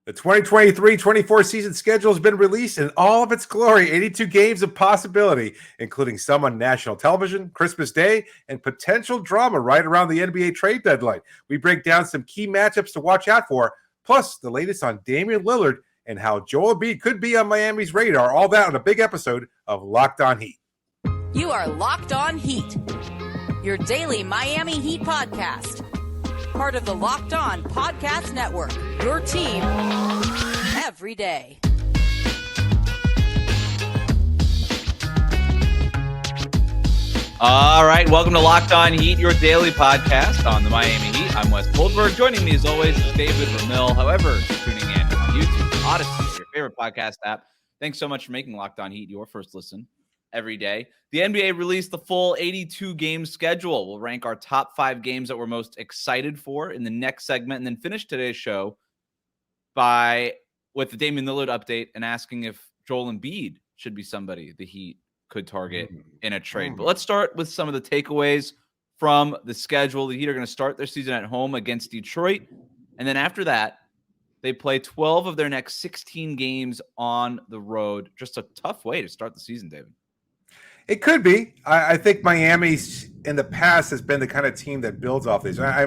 The 2023-24 season schedule has been released in all of its glory. 82 games of possibility, including some on national television, Christmas Day, and potential drama right around the NBA trade deadline. We break down some key matchups to watch out for, plus the latest on Damian Lillard and how Joel Embiid could be on Miami's radar. All that on a big episode of Locked On Heat. You are Locked On Heat, your daily Miami Heat podcast. Part of the Locked On Podcast Network, your team every day. All right, welcome to Locked On Heat, your daily podcast on the Miami Heat. I'm Wes Goldberg. Joining me as always is David Ramil. However, tuning in on YouTube, Odyssey, your favorite podcast app. Thanks so much for making Locked On Heat your first listen every day. The NBA released the full 82-game schedule. We'll rank our top 5 games that we're most excited for in the next segment, and then finish today's show with the Damian Lillard update and asking if Joel Embiid should be somebody the Heat could target in a trade. But let's start with some of the takeaways from the schedule. The Heat are going to start their season at home against Detroit, and then after that, they play 12 of their next 16 games on the road. Just a tough way to start the season, David. It could be. I think Miami's in the past has been the kind of team that builds off these. I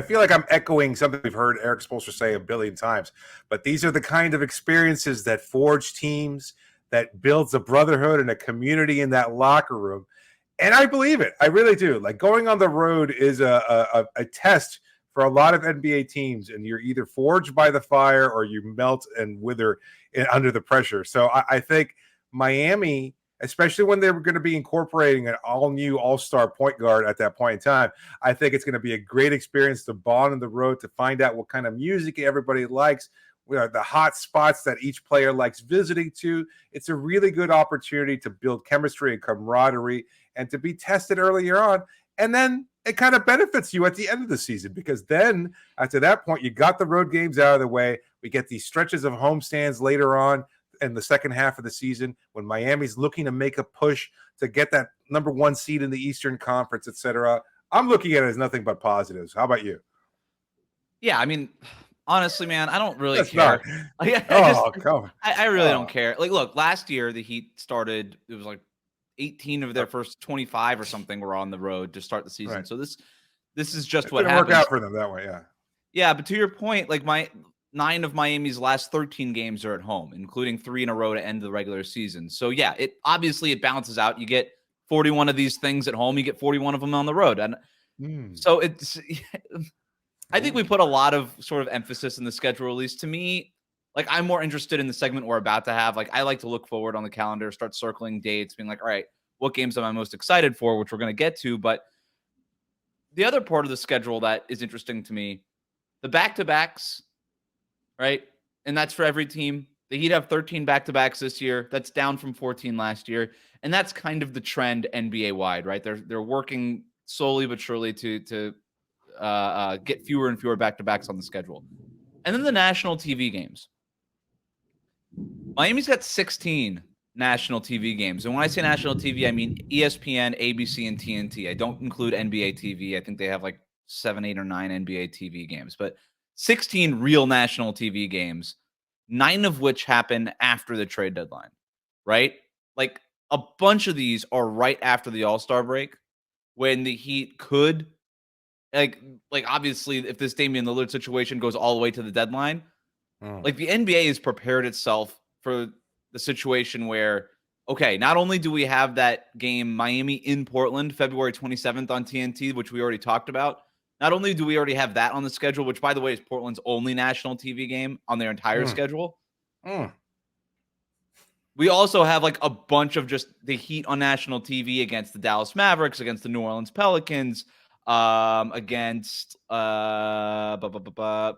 feel like I'm echoing something we've heard Eric Spoelstra say a billion times, but these are the kind of experiences that forge teams, that builds a brotherhood and a community in that locker room. And I believe it. I really do. Like, going on the road is a test for a lot of NBA teams, and you're either forged by the fire or you melt and wither under the pressure. So I think Miami, especially when they were going to be incorporating an all-new all-star point guard at that point in time, I think it's going to be a great experience to bond on the road, to find out what kind of music everybody likes, the hot spots that each player likes visiting to. It's a really good opportunity to build chemistry and camaraderie and to be tested earlier on. And then it kind of benefits you at the end of the season, because then after that point, you got the road games out of the way. We get these stretches of homestands later on in the second half of the season when Miami's looking to make a push to get that number 1 seed in the Eastern Conference, etc. I'm looking at it as nothing but positives. How about you? Yeah, I mean, honestly, man, I don't really care. I really don't care. Like, look, last year the Heat started, it was like 18 of their first 25 or something were on the road to start the season. Right. So this is just what happens. Work out for them that way, yeah. Yeah, but to your point, like 9 of Miami's last 13 games are at home, including 3 in a row to end the regular season. So yeah, it balances out. You get 41 of these things at home, you get 41 of them on the road. And so I think we put a lot of sort of emphasis in the schedule release. To me, like, I'm more interested in the segment we're about to have. Like, I like to look forward on the calendar, start circling dates, being like, all right, what games am I most excited for, which we're going to get to. But the other part of the schedule that is interesting to me, the back-to-backs, right? And that's for every team. The Heat have 13 back-to-backs this year. That's down from 14 last year. And that's kind of the trend NBA-wide, right? They're working slowly but surely to get fewer and fewer back-to-backs on the schedule. And then the national TV games. Miami's got 16 national TV games. And when I say national TV, I mean ESPN, ABC, and TNT. I don't include NBA TV. I think they have like 7, 8, or 9 NBA TV games. But 16 real national TV games, 9 of which happen after the trade deadline, right? Like, a bunch of these are right after the All-Star break, when the Heat could, like obviously, if this Damian Lillard situation goes all the way to the deadline, like, the NBA has prepared itself for the situation where, okay, not only do we have that game Miami in Portland, February 27th on TNT, which we already talked about, not only do we already have that on the schedule, which, by the way, is Portland's only national TV game on their entire schedule. We also have like a bunch of just the Heat on national TV against the Dallas Mavericks, against the New Orleans Pelicans, against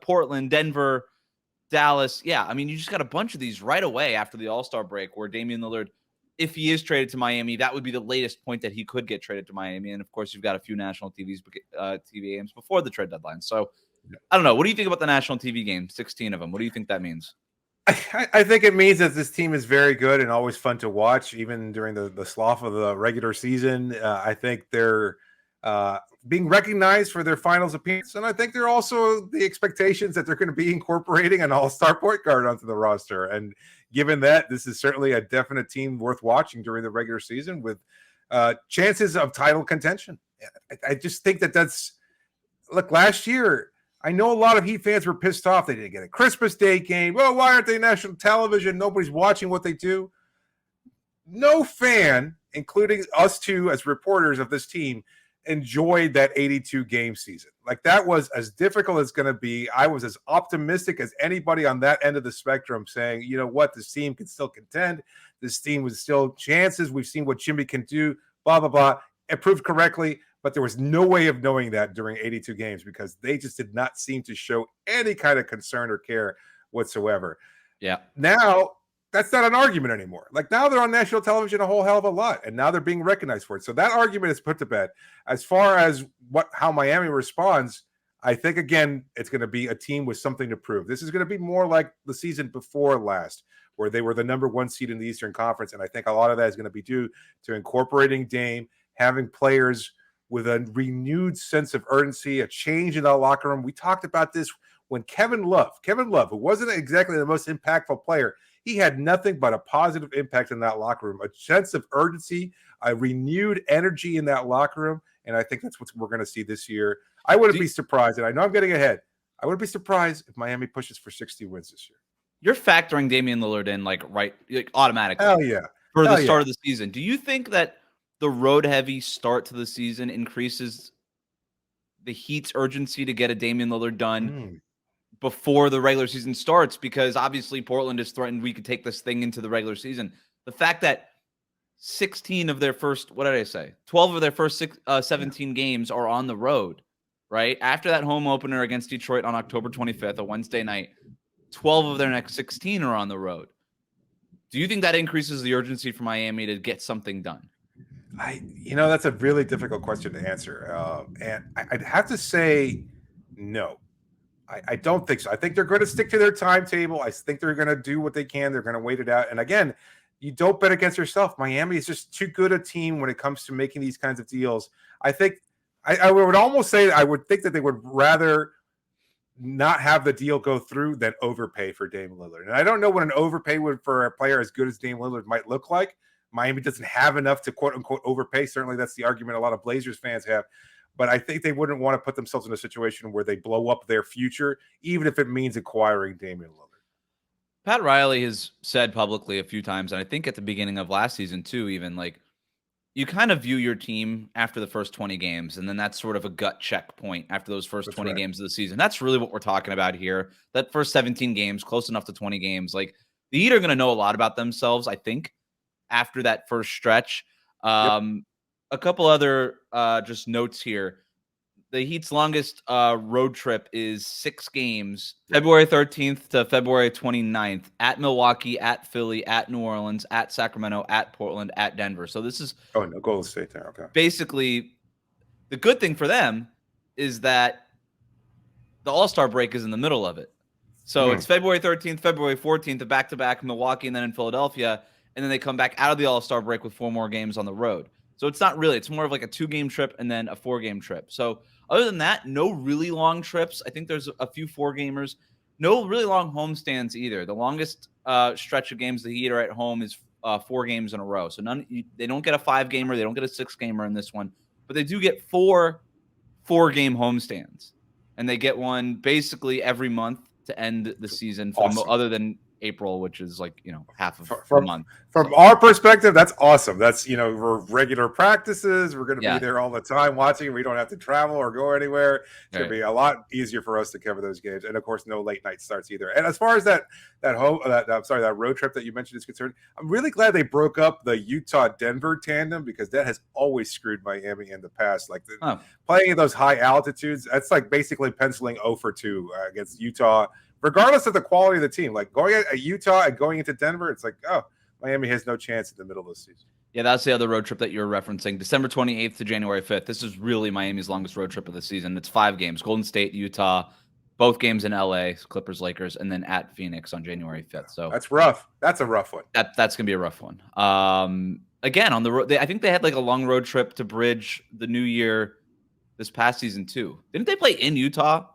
Portland, Denver, Dallas. Yeah, I mean, you just got a bunch of these right away after the All-Star break, where Damian Lillard, if he is traded to Miami, that would be the latest point that he could get traded to Miami. And of course, you've got a few national TV games before the trade deadline. So I don't know. What do you think about the national TV games? 16 of them. What do you think that means? I think it means that this team is very good and always fun to watch, even during the slough of the regular season. I think they're being recognized for their finals appearance. And I think there are also the expectations that they're going to be incorporating an all-star point guard onto the roster. And given that, this is certainly a definite team worth watching during the regular season with chances of title contention. I just think that's look, last year, I know a lot of Heat fans were pissed off. They didn't get a Christmas Day game. Well, why aren't they national television? Nobody's watching what they do. No fan, including us two as reporters of this team, enjoyed that 82 game season. Like, that was as difficult as going to be. I was as optimistic as anybody on that end of the spectrum, saying, you know what, this team can still contend. This team was still chances. We've seen what Jimmy can do, blah, blah, blah. It proved correctly, but there was no way of knowing that during 82 games because they just did not seem to show any kind of concern or care whatsoever. Yeah. Now, that's not an argument anymore. Like, now they're on national television a whole hell of a lot, and now they're being recognized for it. So that argument is put to bed. As far as how Miami responds, I think, again, it's going to be a team with something to prove. This is going to be more like the season before last, where they were the number one seed in the Eastern Conference, and I think a lot of that is going to be due to incorporating Dame, having players with a renewed sense of urgency, a change in the locker room. We talked about this when Kevin Love, who wasn't exactly the most impactful player, he had nothing but a positive impact in that locker room, a sense of urgency, a renewed energy in that locker room. And I think that's what we're going to see this year. I wouldn't be surprised, and I know I'm getting ahead. I wouldn't be surprised if Miami pushes for 60 wins this year. You're factoring Damian Lillard in like automatically. Hell yeah. For the start of the season. Do you think that the road heavy start to the season increases the Heat's urgency to get a Damian Lillard done before the regular season starts? Because obviously Portland is threatened we could take this thing into the regular season. The fact that 12 of their first 17 games are on the road, right? After that home opener against Detroit on October 25th, a Wednesday night, 12 of their next 16 are on the road. Do you think that increases the urgency for Miami to get something done? That's a really difficult question to answer. And I'd have to say no. I don't think so. I think they're going to stick to their timetable. I think they're going to do what they can. They're going to wait it out. And again, you don't bet against yourself. Miami is just too good a team when it comes to making these kinds of deals. I think I would almost say I would think that they would rather not have the deal go through than overpay for Dame Lillard. And I don't know what an overpay for a player as good as Dame Lillard might look like. Miami doesn't have enough to quote unquote overpay. Certainly that's the argument a lot of Blazers fans have. But I think they wouldn't want to put themselves in a situation where they blow up their future, even if it means acquiring Damian Lillard. Pat Riley has said publicly a few times, and I think at the beginning of last season too, even like you kind of view your team after the first 20 games, and then that's sort of a gut check point after those first 20 games of the season. That's really what we're talking about here. That first 17 games, close enough to 20 games. Like the Heat are going to know a lot about themselves, I think, after that first stretch. A couple other just notes here. The Heat's longest road trip is 6 games, February 13th to February 29th, at Milwaukee, at Philly, at New Orleans, at Sacramento, at Portland, at Denver. So this is no Golden State there. Okay. Basically, the good thing for them is that the All-Star break is in the middle of it. So it's February 13th, February 14th, a back-to-back Milwaukee and then in Philadelphia, and then they come back out of the All-Star break with 4 more games on the road. So it's not really, it's more of like a 2-game trip and then a 4-game trip. So other than that, no really long trips. I think there's a few 4-gamers. No really long homestands either. The longest stretch of games the Heat are at home is 4 games in a row. So they don't get a 5-gamer. They don't get a 6-gamer in this one. But they do get 4 4-game homestands. And they get one basically every month to end the season, other than April, which is like, half of a month. From our perspective, that's awesome. That's, we're regular practices. We're going to be there all the time watching. We don't have to travel or go anywhere. It's going to be a lot easier for us to cover those games. And of course, no late night starts either. And as far as that road trip that you mentioned is concerned, I'm really glad they broke up the Utah-Denver tandem because that has always screwed Miami in the past. Like playing at those high altitudes, that's like basically penciling 0 for 2 against Utah, regardless of the quality of the team. Like going at Utah and going into Denver, it's like, Miami has no chance in the middle of the season. Yeah, that's the other road trip that you're referencing. December 28th to January 5th. This is really Miami's longest road trip of the season. It's 5 games. Golden State, Utah, both games in LA, Clippers, Lakers, and then at Phoenix on January 5th. So that's rough. That's a rough one. That's going to be a rough one. Again, on the road, I think they had like a long road trip to bridge the new year this past season too. Didn't they play in Utah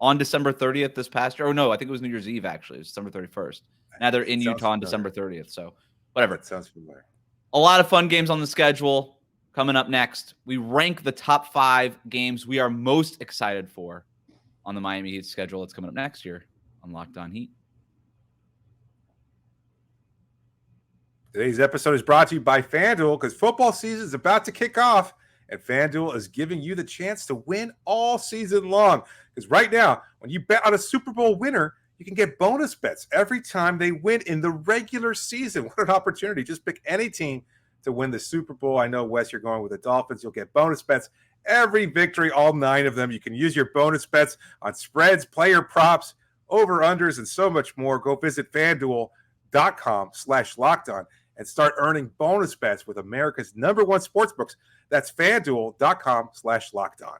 on December 30th this past year? Oh no, I think it was New Year's Eve actually. It was December 31st. Now they're in Utah on December 30th. So whatever. That sounds familiar. A lot of fun games on the schedule coming up next. We rank the top 5 games we are most excited for on the Miami Heat schedule. It's coming up next year on Locked On Heat. Today's episode is brought to you by FanDuel because football season is about to kick off, and FanDuel is giving you the chance to win all season long. Because right now, when you bet on a Super Bowl winner, you can get bonus bets every time they win in the regular season. What an opportunity. Just pick any team to win the Super Bowl. I know, Wes, you're going with the Dolphins. You'll get bonus bets every victory, all 9 of them. You can use your bonus bets on spreads, player props, over-unders, and so much more. Go visit FanDuel.com/lockedon and start earning bonus bets with America's #1 sportsbooks. That's FanDuel.com/lockedon.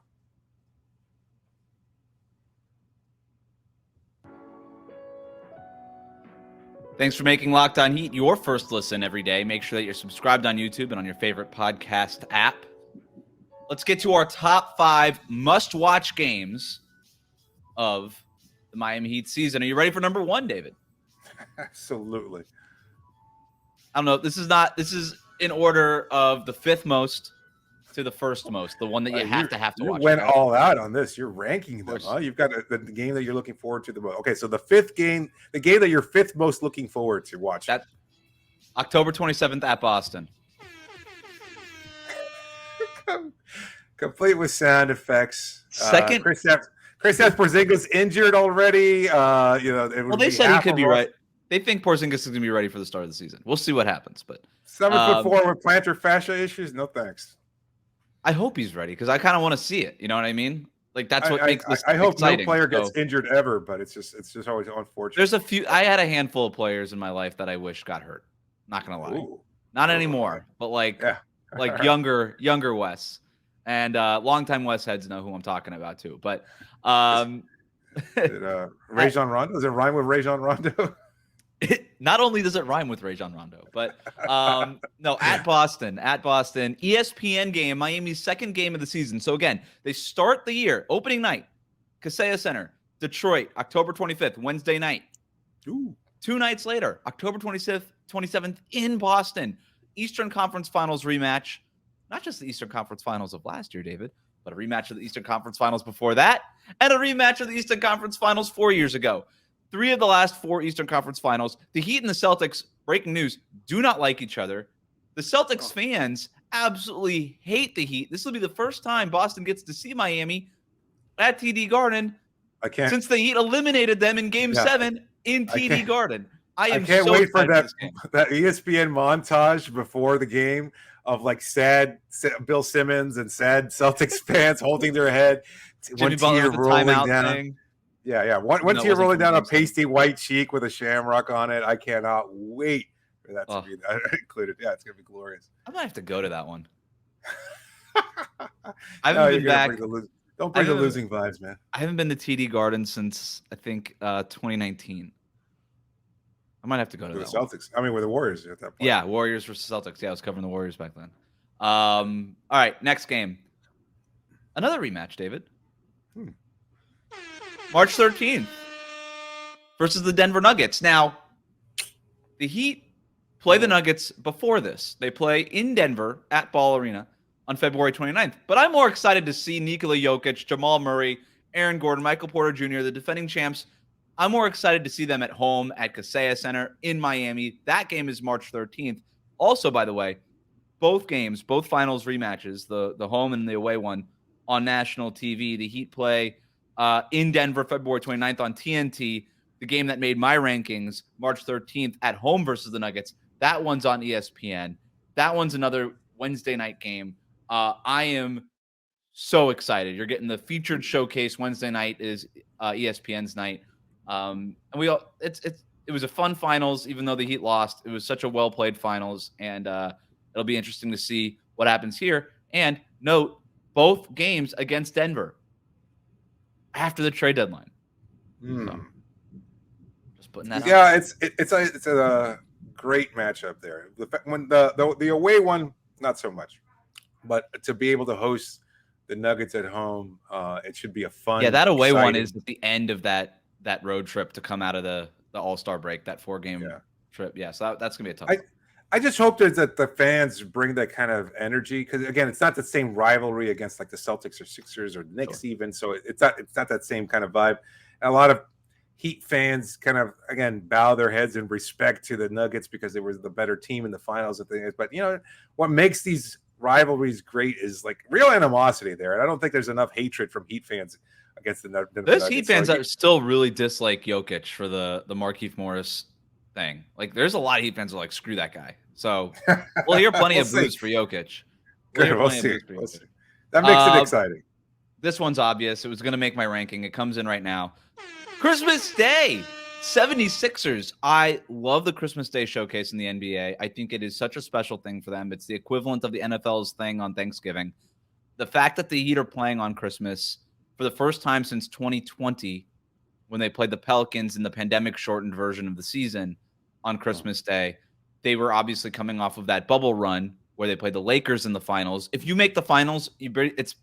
Thanks for making Locked On Heat your first listen every day. Make sure that you're subscribed on YouTube and on your favorite podcast app. Let's get to our top 5 must-watch games of the Miami Heat season. Are you ready for number 1, David? Absolutely. I don't know. This is in order of the 5th most to the 1st most, the one that you have to watch. You went all out on this. You're ranking them, huh? You've got the game that you're looking forward to the most. Okay, so the 5th game, the game that you're 5th most looking forward to watching. That October 27th at Boston. Complete with sound effects. Second, Kristaps Porzingis injured already. Well, they said he could be right. They think Porzingis is going to be ready for the start of the season. We'll see what happens. But 7'4" with plantar fascia issues. No thanks. I hope he's ready because I kind of want to see it. You know what I mean? Like that's what makes this. I hope exciting. no player gets injured ever, but it's just always unfortunate. There's a few. I had a handful of players in my life that I wish got hurt. Not gonna lie, not anymore. But like younger Wes and longtime Wes heads know who I'm talking about too. But Rajon Rondo, does it rhyme with Rajon Rondo? Not only does it rhyme with Rajon Rondo, but no, at Boston, ESPN game, Miami's 2nd game of the season. So again, they start the year, opening night, Kaseya Center, Detroit, October 25th, Wednesday night. Ooh. 2 nights later, October 27th in Boston, Eastern Conference Finals rematch. Not just the Eastern Conference Finals of last year, David, but a rematch of the Eastern Conference Finals before that, and a rematch of the Eastern Conference Finals 4 years ago. 3 of the last 4 Eastern Conference Finals. The Heat and the Celtics, breaking news, do not like each other. The Celtics fans absolutely hate the Heat. This will be the first time Boston gets to see Miami at TD Garden since the Heat eliminated them in Game 7 in TD Garden. I can't wait for that ESPN montage before the game of like sad Bill Simmons and sad Celtics fans holding their head. Jimmy Butler with the timeout thing. Yeah. One tear rolling down a pasty white cheek with a shamrock on it. I cannot wait for that to be included. Yeah, it's going to be glorious. I might have to go to that one. I haven't been back. Don't bring the losing vibes, man. I haven't been to TD Garden since, I think, 2019. I might have to go to that Celtics. I mean, we're the Warriors at that point. Yeah, Warriors versus Celtics. Yeah, I was covering the Warriors back then. All right, next game. Another rematch, David. March 13th versus the Denver Nuggets. Now, the Heat play the Nuggets before this. They play in Denver at Ball Arena on February 29th. But I'm more excited to see Nikola Jokic, Jamal Murray, Aaron Gordon, Michael Porter Jr., the defending champs. I'm more excited to see them at home at Kaseya Center in Miami. That game is March 13th. Also, by the way, both games, both finals rematches, the home and the away one, on national TV. The Heat play in Denver, February 29th on TNT. The game that made my rankings, March 13th, at home versus the Nuggets. That one's on ESPN. That one's another Wednesday night game. I am so excited. You're getting the featured showcase. Wednesday night is ESPN's night. And it was a fun finals, even though the Heat lost. It was such a well-played finals, and it'll be interesting to see what happens here. And note, both games against Denver after the trade deadline. So, just putting that. Yeah, it's a great matchup there. When the away one, not so much, but to be able to host the Nuggets at home. It should be a fun. Yeah, that away one exciting- is at the end of that road trip to come out of the All-Star break, that 4-game trip. Yeah, so that's gonna be a tough one. I just hope that the fans bring that kind of energy, because again, it's not the same rivalry against like the Celtics or Sixers or Knicks even. So it's not that same kind of vibe. And a lot of Heat fans kind of again bow their heads in respect to the Nuggets because they were the better team in the finals and things. But what makes these rivalries great is like real animosity there, and I don't think there's enough hatred from Heat fans against the Nuggets. Those Heat fans that still really dislike Jokic for the Markieff Morris thing. Like, there's a lot of Heat fans who are like, screw that guy. So we'll hear plenty of boos for Jokic. We'll see. That makes it exciting. This one's obvious. It was going to make my ranking. It comes in right now. Christmas Day, 76ers. I love the Christmas Day showcase in the NBA. I think it is such a special thing for them. It's the equivalent of the NFL's thing on Thanksgiving. The fact that the Heat are playing on Christmas for the first time since 2020, when they played the Pelicans in the pandemic-shortened version of the season on Christmas Day. They were obviously coming off of that bubble run where they played the Lakers in the finals. If you make the finals, it's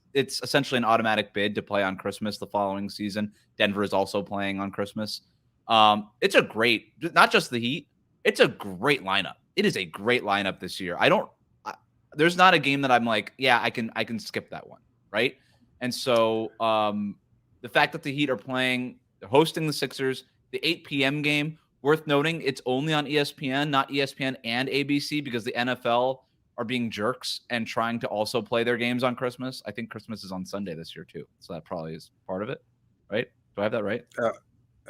essentially an automatic bid to play on Christmas the following season. Denver is also playing on Christmas. It's a great, not just the Heat, it's a great lineup. It is a great lineup this year. There's not a game that I'm like, yeah, I can skip that one, right? And so the fact that the Heat are playing, they're hosting the Sixers, the 8 p.m. game, worth noting, it's only on ESPN, not ESPN and ABC, because the NFL are being jerks and trying to also play their games on Christmas. I think Christmas is on Sunday this year too, so that probably is part of it, right? Do I have that right?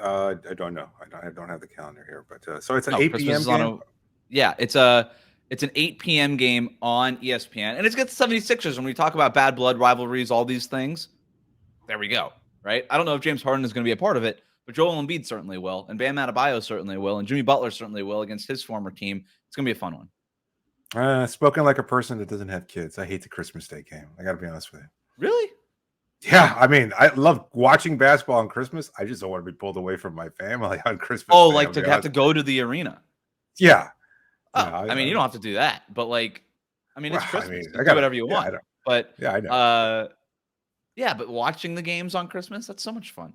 I don't know. I don't have the calendar here, but so it's an 8 Christmas p.m. game. It's an 8 p.m. game on ESPN, and it's against the 76ers. When we talk about bad blood rivalries, all these things, there we go, right? I don't know if James Harden is going to be a part of it, but Joel Embiid certainly will, and Bam Adebayo certainly will, and Jimmy Butler certainly will against his former team. It's going to be a fun one. Spoken like a person that doesn't have kids. I hate the Christmas Day game. I got to be honest with you. Really? Yeah, I mean, I love watching basketball on Christmas. I just don't want to be pulled away from my family on Christmas Oh, Day. like to have to go to the arena. Yeah. Oh, I mean, you don't have to do that, but like, I mean, it's Christmas. You do whatever you want. But yeah, I know. But watching the games on Christmas, that's so much fun.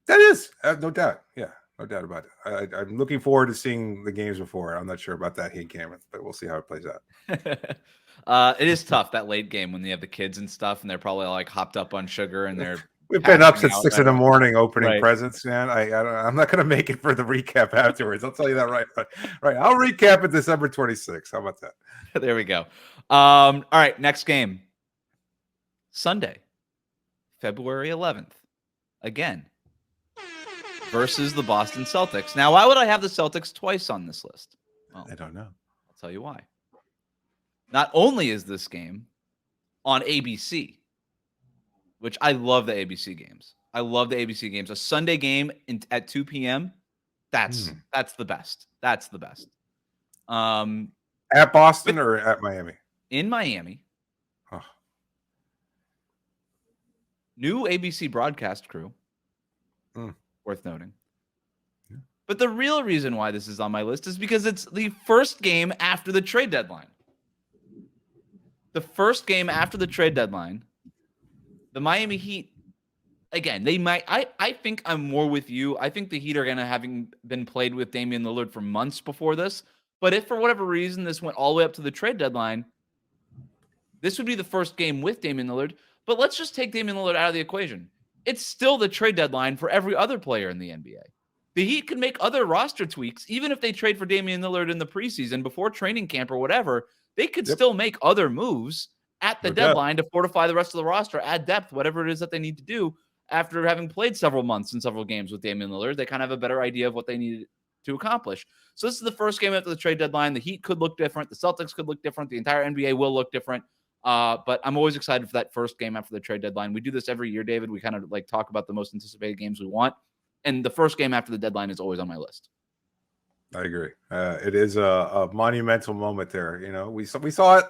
That is, no doubt. Yeah, no doubt about it. I'm looking forward to seeing the games before. I'm not sure about that Heat game, but we'll see how it plays out. It is tough, that late game when you have the kids and stuff, and they're probably like hopped up on sugar and they're. We've been up since 6 a.m. opening presents, man. I'm not going to make it for the recap afterwards. I'll tell you that right. Right. I'll recap it December 26th. How about that? There we go. All right. Next game. Sunday, February 11th. Again. Versus the Boston Celtics. Now, why would I have the Celtics twice on this list? Well, I don't know. I'll tell you why. Not only is this game on ABC, which I love the ABC games. I love the ABC games. A Sunday game at 2 p.m. That's the best. That's the best. At Boston or at Miami? In Miami. Oh. New ABC broadcast crew. Worth noting. Yeah. But the real reason why this is on my list is because it's the first game after the trade deadline. The first game after the trade deadline. The Miami Heat, again, they might. I think I'm more with you. I think the Heat are going to, having been played with Damian Lillard for months before this. But if for whatever reason this went all the way up to the trade deadline, this would be the first game with Damian Lillard. But let's just take Damian Lillard out of the equation. It's still the trade deadline for every other player in the NBA. The Heat can make other roster tweaks, even if they trade for Damian Lillard in the preseason before training camp or whatever. They could still make other moves at the deadline to fortify the rest of the roster, add depth, whatever it is that they need to do after having played several months and several games with Damian Lillard. They kind of have a better idea of what they need to accomplish. So this is the first game after the trade deadline. The Heat could look different. The Celtics could look different. The entire NBA will look different. But I'm always excited for that first game after the trade deadline. We do this every year, David. We kind of like talk about the most anticipated games we want. And the first game after the deadline is always on my list. I agree. It is a monumental moment there. You know, we saw it,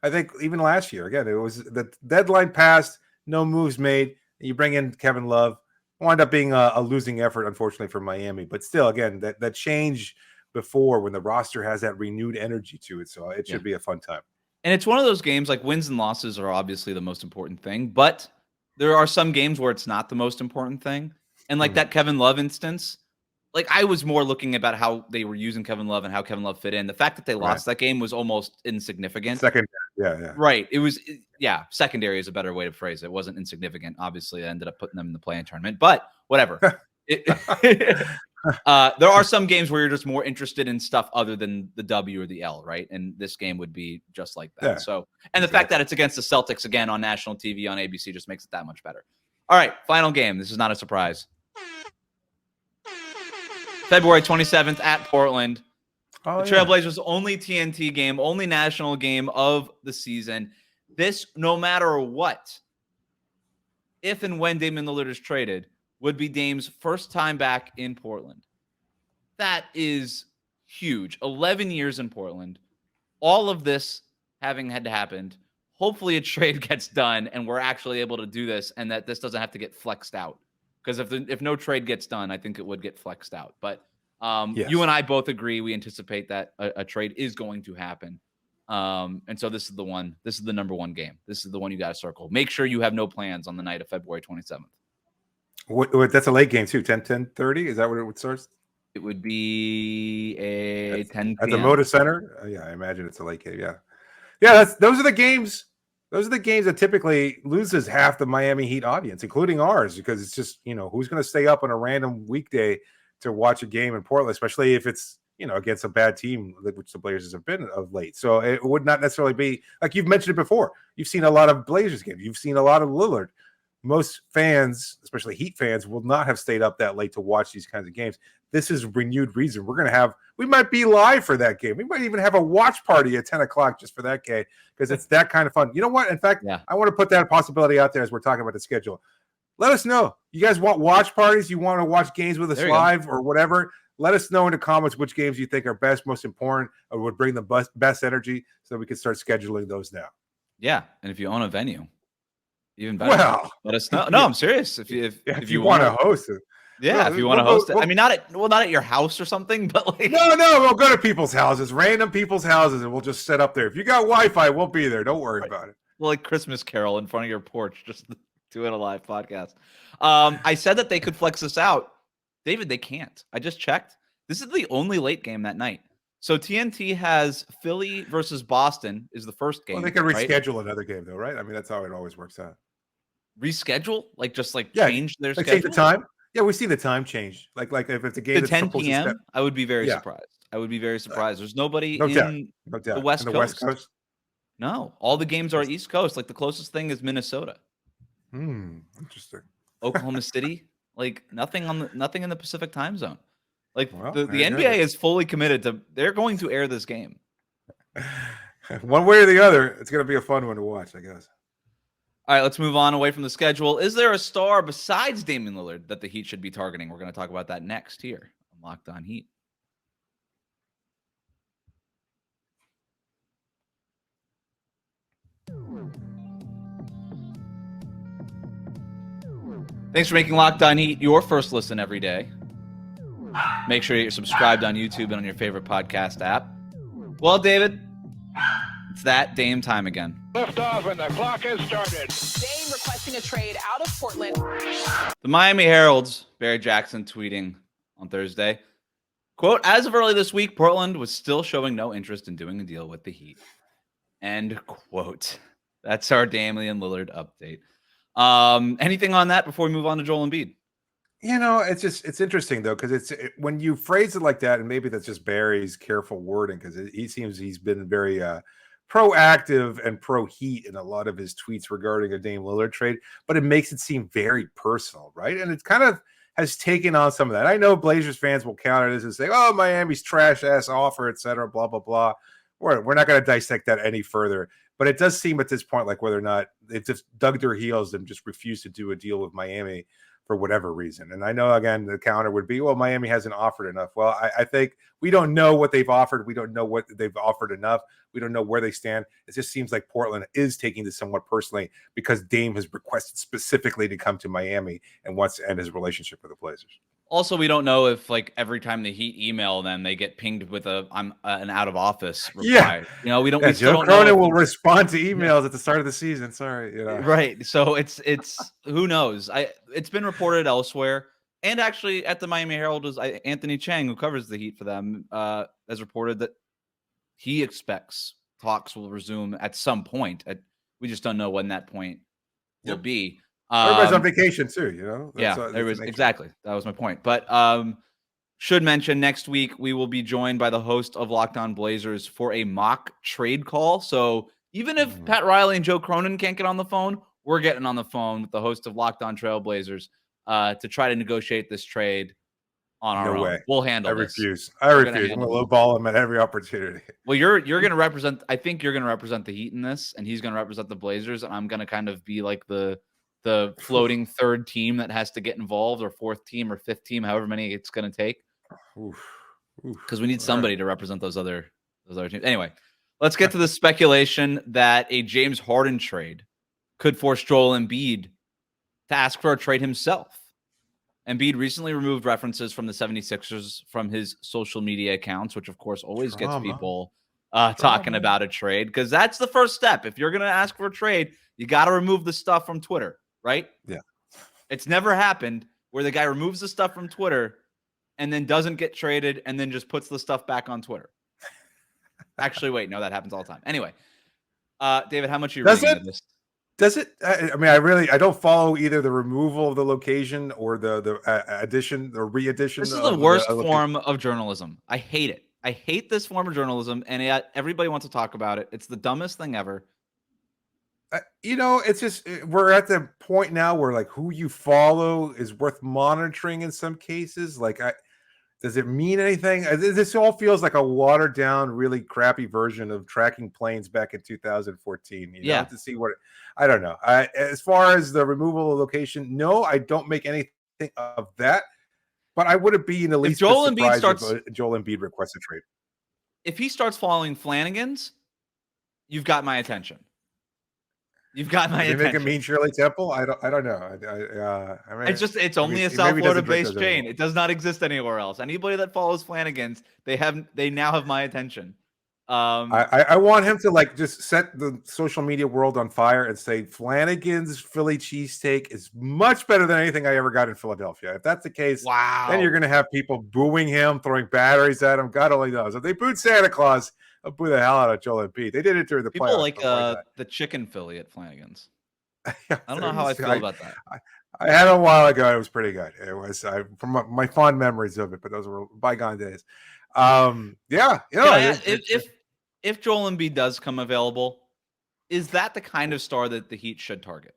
I think, even last year. Again, it was the deadline passed, no moves made. You bring in Kevin Love. Wound up being a losing effort, unfortunately, for Miami. But still, again, that change before when the roster has that renewed energy to it. So it should be a fun time. And it's one of those games, like wins and losses are obviously the most important thing, but there are some games where it's not the most important thing. And like that Kevin Love instance, like I was more looking about how they were using Kevin Love and how Kevin Love fit in. The fact that they lost that game was almost insignificant. Second, yeah. Right. It was, secondary is a better way to phrase it. It wasn't insignificant. Obviously, I ended up putting them in the play-in tournament, but whatever. There are some games where you're just more interested in stuff other than the W or the L, right? And this game would be just like that. Yeah, so, and the fact that it's against the Celtics again on national TV on ABC just makes it that much better. All right, final game. This is not a surprise. February 27th at Portland. The Trailblazers' only TNT game, only national game of the season. This, no matter what, if and when Damian Lillard is traded, would be Dame's first time back in Portland. That is huge. 11 years in Portland. All of this having had to happen. Hopefully a trade gets done and we're actually able to do this and that this doesn't have to get flexed out. Because if no trade gets done, I think it would get flexed out. But you and I both agree we anticipate that a trade is going to happen. And so this is the one. This is the number one game. This is the one you got to circle. Make sure you have no plans on the night of February 27th. What, that's a late game too. 10:30. Is that what it starts? It would be a 10 at the Moda Center. Yeah, I imagine it's a late game. Yeah. Those are the games. Those are the games that typically loses half the Miami Heat audience, including ours, because it's just who's going to stay up on a random weekday to watch a game in Portland, especially if it's against a bad team, which the Blazers have been of late. So it would not necessarily be like you've mentioned it before. You've seen a lot of Blazers games. You've seen a lot of Lillard. Most fans, especially Heat fans, will not have stayed up that late to watch these kinds of games. This is renewed reason. We might be live for that game. We might even have a watch party at 10 o'clock just for that game because it's that kind of fun. You know what? In fact, I want to put that possibility out there as we're talking about the schedule. Let us know. You guys want watch parties? You want to watch games with us live or whatever? Let us know in the comments which games you think are best, most important, or would bring the best energy so that we can start scheduling those now. Yeah, and if you own a venue, even better. Well, let us know. No, I'm serious. If you want to host it. Yeah, if you want to host it. I mean, not at your house or something, but like No, we'll go to people's houses, random people's houses, and we'll just set up there. If you got Wi-Fi, we'll be there. Don't worry about it. Well, like Christmas Carol in front of your porch, just doing a live podcast. I said that they could flex this out. David, they can't. I just checked. This is the only late game that night. So TNT has Philly versus Boston is the first game. Well, they can reschedule another game though, right? I mean, that's how it always works out. Reschedule? Like just change their schedule? Change the time? Yeah, we see the time change. Like if it's a game to 10 p.m., I would be very surprised. I would be very surprised. There's nobody in the West Coast. No, all the games are East Coast. Like the closest thing is Minnesota. Interesting. Oklahoma City. Like nothing in the Pacific time zone. Like the NBA is fully committed to. They're going to air this game. One way or the other, it's going to be a fun one to watch, I guess. All right, let's move on away from the schedule. Is there a star besides Damian Lillard that the Heat should be targeting? We're going to talk about that next here on Locked On Heat. Thanks for making Locked On Heat your first listen every day. Make sure you're subscribed on YouTube and on your favorite podcast app. Well, David, it's that Dame time again. Lift off and the clock has started. Dame requesting a trade out of Portland. The Miami Herald's Barry Jackson tweeting on Thursday, quote, as of early this week, Portland was still showing no interest in doing a deal with the Heat. End quote. That's our Damian Lillard update. Anything on that before we move on to Joel Embiid? It's interesting though, because when you phrase it like that, and maybe that's just Barry's careful wording, because he's been very proactive and pro-Heat in a lot of his tweets regarding a Dame Lillard trade, but it makes it seem very personal, right? And it kind of has taken on some of that. I know Blazers fans will counter this and say, "Oh, Miami's trash ass offer, etc." Blah blah blah. We're not going to dissect that any further, but it does seem at this point like whether or not they've just dug their heels and just refused to do a deal with Miami for whatever reason. And I know, again, the counter would be, well, Miami hasn't offered enough. Well, I think we don't know what they've offered. We don't know what they've offered enough. We don't know where they stand. It just seems like Portland is taking this somewhat personally because Dame has requested specifically to come to Miami and wants to end his relationship with the Blazers. Also, we don't know if like every time the Heat email them, they get pinged with an out of office reply. Yeah. We Yeah, still Joe don't know Cronin if will respond to yeah. emails at the start of the season. Sorry, Right. So it's who knows? It's been reported elsewhere, and actually at the Miami Herald is Anthony Chang, who covers the Heat for them, has reported that he expects talks will resume at some point. We just don't know when that point will Yep. be. Everybody's on vacation too. Yeah, that's there was the nature. exactly that was my point. But should mention next week we will be joined by the host of Locked On Blazers for a mock trade call. So even if Pat Riley and Joe Cronin can't get on the phone, we're getting on the phone with the host of Locked On Trail Blazers to try to negotiate this trade on our No own. way. We'll handle I this. refuse. We're I'm gonna going to handle this. lowball him at every opportunity. Well, you're going to represent. I think you're going to represent the Heat in this, and he's going to represent the Blazers, and I'm going to kind of be like the floating third team that has to get involved, or fourth team, or fifth team, however many it's going to take. Because we need somebody to represent those other teams. Anyway, let's get to the speculation that a James Harden trade could force Joel Embiid to ask for a trade himself. Embiid recently removed references from the 76ers from his social media accounts, which of course always gets people talking about a trade, because that's the first step. If you're going to ask for a trade, you got to remove the stuff from Twitter, right? Yeah. It's never happened where the guy removes the stuff from Twitter and then doesn't get traded and then just puts the stuff back on Twitter. Actually, wait, no, that happens all the time. Anyway, David, how much are you reading into this? Does it? I mean, I don't follow either the removal of the location or the addition or re-addition. This is the worst form of journalism. I hate it. I hate this form of journalism, and yet everybody wants to talk about it. It's the dumbest thing ever. It's just we're at the point now where like who you follow is worth monitoring in some cases. Like, does it mean anything? This all feels like a watered down, really crappy version of tracking planes back in 2014. To see what I don't know. As far as the removal of location, no, I don't make anything of that. But I wouldn't be in the least Joel surprised Embiid if Joel Embiid requests a trade. If he starts following Flanagan's, you've got my attention. You've got my attention. Make him mean Shirley Temple? I don't know. I mean, it's only a South Florida based chain. It does not exist anywhere else. Anybody that follows Flanagan's, they now have my attention. I want him to like just set the social media world on fire and say Flanagan's Philly cheesesteak is much better than anything I ever got in Philadelphia. If that's the case, then you're going to have people booing him, throwing batteries at him. God only knows. If they booed Santa Claus, I'll boo the hell out of Joel Embiid. They did it during the people playoffs. Like the chicken Philly at Flanagan's. I don't know how I feel about that. I had it a while ago. It was pretty good. It was from my fond memories of it, but those were bygone days. If Joel Embiid does come available, is that the kind of star that the Heat should target?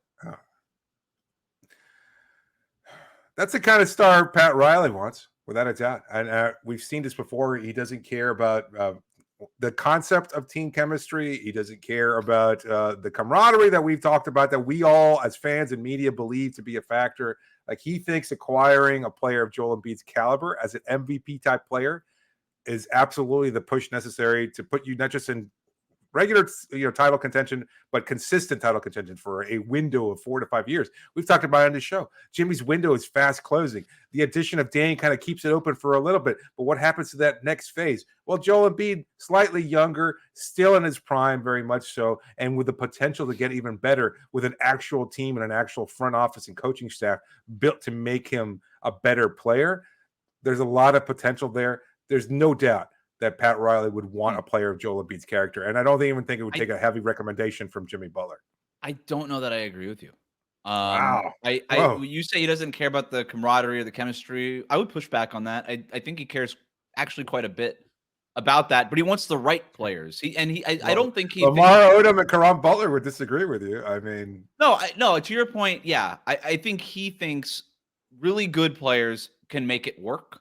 That's the kind of star Pat Riley wants, without a doubt. And we've seen this before. He doesn't care about the concept of team chemistry. He doesn't care about the camaraderie that we've talked about, that we all as fans and media believe to be a factor. Like, he thinks acquiring a player of Joel Embiid's caliber as an MVP type player is absolutely the push necessary to put you not just in regular title contention, but consistent title contention for a window of 4 to 5 years. We've talked about it on the show. Jimmy's window is fast closing. The addition of Dane kind of keeps it open for a little bit. But what happens to that next phase? Well, Joel Embiid, slightly younger, still in his prime, very much so, and with the potential to get even better with an actual team and an actual front office and coaching staff built to make him a better player. There's a lot of potential there. There's no doubt that Pat Riley would want a player of Joel Embiid's character. And I don't even think it would take a heavy recommendation from Jimmy Butler. I don't know that I agree with you. Wow. You say he doesn't care about the camaraderie or the chemistry. I would push back on that. I think he cares actually quite a bit about that, but he wants the right players. I don't think he Lamar Odom and Caron Butler would disagree with you. I mean, no, to your point. Yeah. I think he thinks really good players can make it work.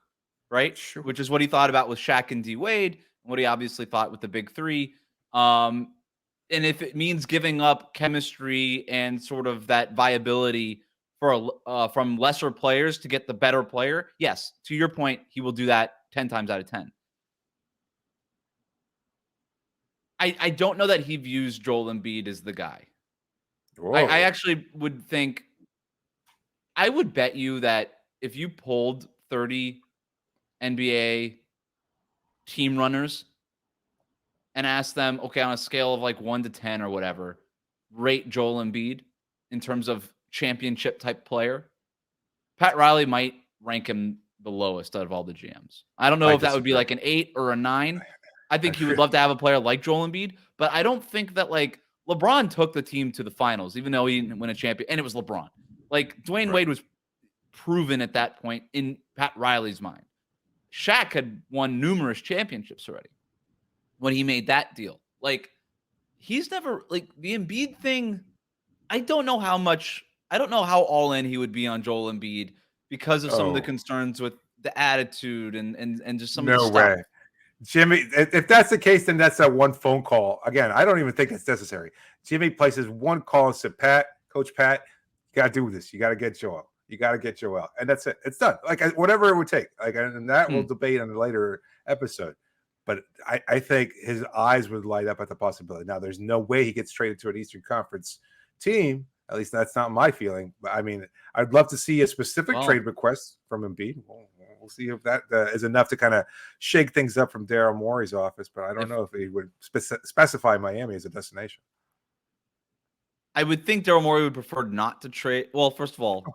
Right, sure. Which is what he thought about with Shaq and D Wade, and what he obviously thought with the big three. And if it means giving up chemistry and sort of that viability for from lesser players to get the better player, yes, to your point, he will do that 10 times out of 10. I don't know that he views Joel Embiid as the guy. I actually would think, I would bet you that if you polled 30 NBA team runners and ask them, okay, on a scale of like 1 to 10 or whatever, rate Joel Embiid in terms of championship type player, Pat Riley might rank him the lowest out of all the GMs. I don't know if that would be like an 8 or a 9. I think he would love to have a player like Joel Embiid, but I don't think that like LeBron took the team to the finals, even though he didn't win a champion, and it was LeBron. Like Dwayne Wade was proven at that point in Pat Riley's mind. Shaq had won numerous championships already when he made that deal. Like he's never like the Embiid thing. I don't know how all in he would be on Joel Embiid because of some of the concerns with the attitude and just some of the stuff. No way. Jimmy, if that's the case, then that's that one phone call. Again, I don't even think it's necessary. Jimmy places one call and said, Coach Pat, you got to do this. You got to get Joel. You got to get Joel. And that's it. It's done. Like whatever it would take. Like, and that we'll debate on a later episode. But I think his eyes would light up at the possibility. Now, there's no way he gets traded to an Eastern Conference team. At least that's not my feeling. But I mean, I'd love to see a specific trade request from Embiid. We'll see if that is enough to kind of shake things up from Daryl Morey's office. But I don't know if he would specify Miami as a destination. I would think Daryl Morey would prefer not to trade. Well, first of all,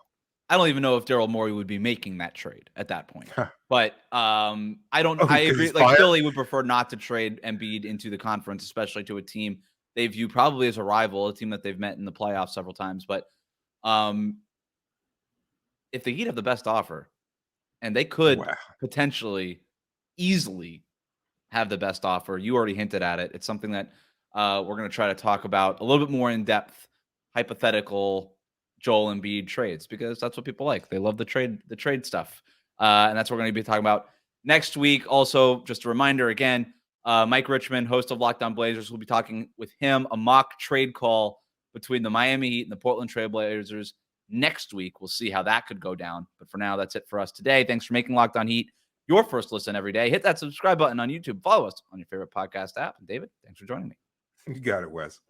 I don't even know if Daryl Morey would be making that trade at that point. But I don't. I agree. Like Philly would prefer not to trade Embiid into the conference, especially to a team they view probably as a rival, a team that they've met in the playoffs several times. But if the Heat have the best offer, and they could potentially easily have the best offer, you already hinted at it. It's something that we're going to try to talk about a little bit more in depth, hypothetical Joel Embiid trades, because that's what people like. They love the trade stuff. And that's what we're going to be talking about next week. Also, just a reminder again, Mike Richmond, host of Locked On Blazers, will be talking with him, a mock trade call between the Miami Heat and the Portland Trail Blazers next week. We'll see how that could go down. But for now, that's it for us today. Thanks for making Locked On Heat your first listen every day. Hit that subscribe button on YouTube. Follow us on your favorite podcast app. And David, thanks for joining me. You got it, Wes.